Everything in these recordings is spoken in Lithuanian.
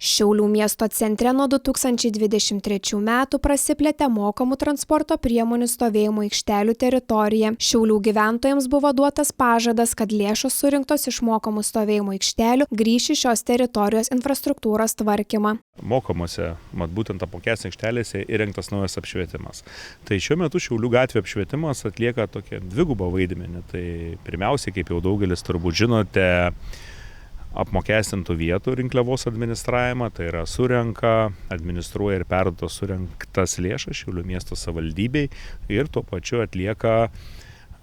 Šiaulių miesto centre nuo 2023 metų prasiplėtė mokamų transporto priemonių stovėjimo aikštelių teritorija. Šiaulių gyventojams buvo duotas pažadas, kad lėšos surinktos iš mokamų stovėjimo aikštelių grįš į šios teritorijos infrastruktūros tvarkymą. Mokamose, būtent apmokestinėse aikštelėse įrengtas naujas apšvietimas. Tai šiuo metu Šiaulių gatvė apšvietimas atlieka tokią dvigubą vaidmenį. Tai pirmiausia, kaip jau daugelis turbūt žinote, apmokestintų vietų rinkliavos administravimą, tai yra surenka, administruoja ir perduoda surinktas lėšas Šiaulių miesto savivaldybei ir tuo pačiu atlieka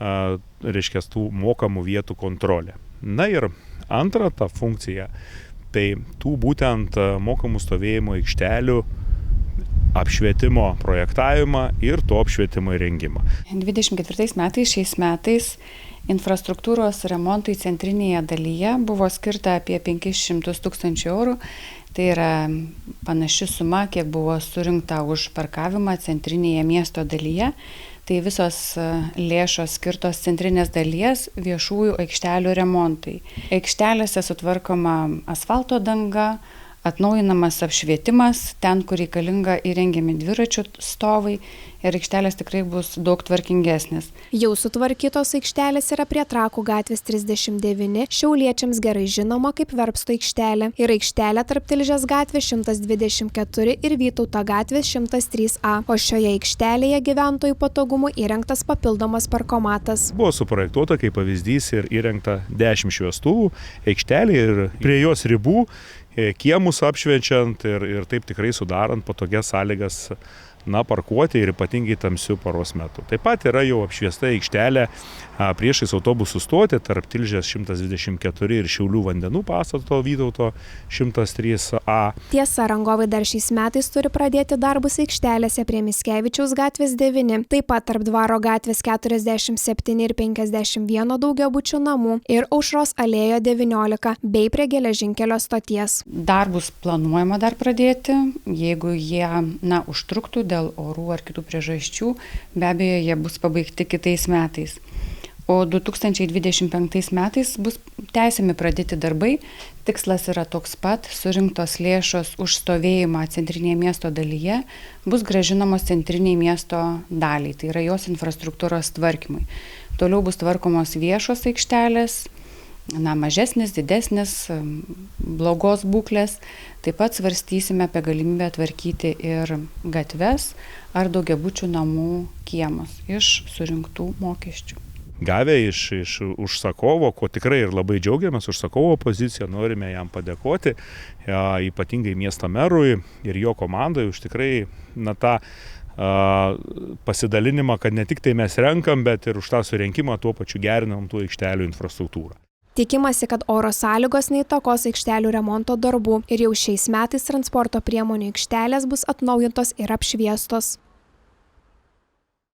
tų mokamų vietų kontrolę. Na ir antra ta funkcija, tai tų būtent mokamų stovėjimo aikštelių apšvietimo projektavimą ir to apšvietimo įrengimą. 24 metais, šiais metais infrastruktūros remontui centrinėje dalyje buvo skirta apie 500 000 eurų. Tai yra panaši suma, kiek buvo surinkta už parkavimą centrinėje miesto dalyje. Tai visos lėšos skirtos centrinės dalies viešųjų aikštelių remontui. Aikštelėse sutvarkoma asfalto danga, atnaujinamas apšvietimas, ten, kur reikalinga įrengiami dviračių stovai ir aikštelės tikrai bus daug tvarkingesnės. Jau sutvarkytos aikštelės yra prie Trakų gatvės 39, šiauliečiams gerai žinoma kaip Verbsto aikštelė, ir aikštelė tarp Tilžės gatvės 124 ir Vytauto gatvės 103A, o šioje aikštelėje gyventojų patogumų įrengtas papildomas parkomatas. Buvo suprojektuota kaip pavyzdys ir įrengta 10 šviestuvų aikštelė ir prie jos ribų kiemus apšviečiant ir taip tikrai sudarant patogias sąlygas parkuoti ir ypatingai tamsiu paros metu. Taip pat yra jau apšviesta aikštelė priešais autobusų stotį tarp Tilžės 124 ir Šiaulių vandenų pastato Vytauto 103A. Tiesa, rangovai dar šiais metais turi pradėti darbus aikštelėse prie Mickevičiaus gatvės 9, taip pat tarp Dvaro gatvės 47 ir 51 daugiabučių namų ir Aušros alėjo 19 bei prie geležinkelio stoties. Darbus planuojama dar pradėti, jeigu jie užtruktų dėl orų ar kitų priežasčių, be abejo, jie bus pabaigti kitais metais. O 2025 metais bus tęsiami pradėti darbai. Tikslas yra toks pat, surinktos lėšos už stovėjimą centrinėje miesto dalyje bus grąžinamos centriniai miesto daliai, tai yra jos infrastruktūros tvarkymui. Toliau bus tvarkomos viešos aikštelės, mažesnis, didesnis, blogos būklės. Taip pat svarstysime apie galimybę tvarkyti ir gatves ar daugiabučių namų kiemus iš surinktų mokesčių. Gavę iš užsakovo, ko tikrai ir labai džiaugiamės, užsakovo poziciją, norime jam padėkoti, ypatingai miesto merui ir jo komandai už tikrai tą pasidalinimą, kad ne tik tai mes renkam, bet ir už tą surinkimą tuo pačiu gerinam tų aikštelių infrastruktūrą. Tikimasi, kad oro sąlygos neįtakos aikštelių remonto darbų ir jau šiais metais transporto priemonių aikštelės bus atnaujintos ir apšviestos.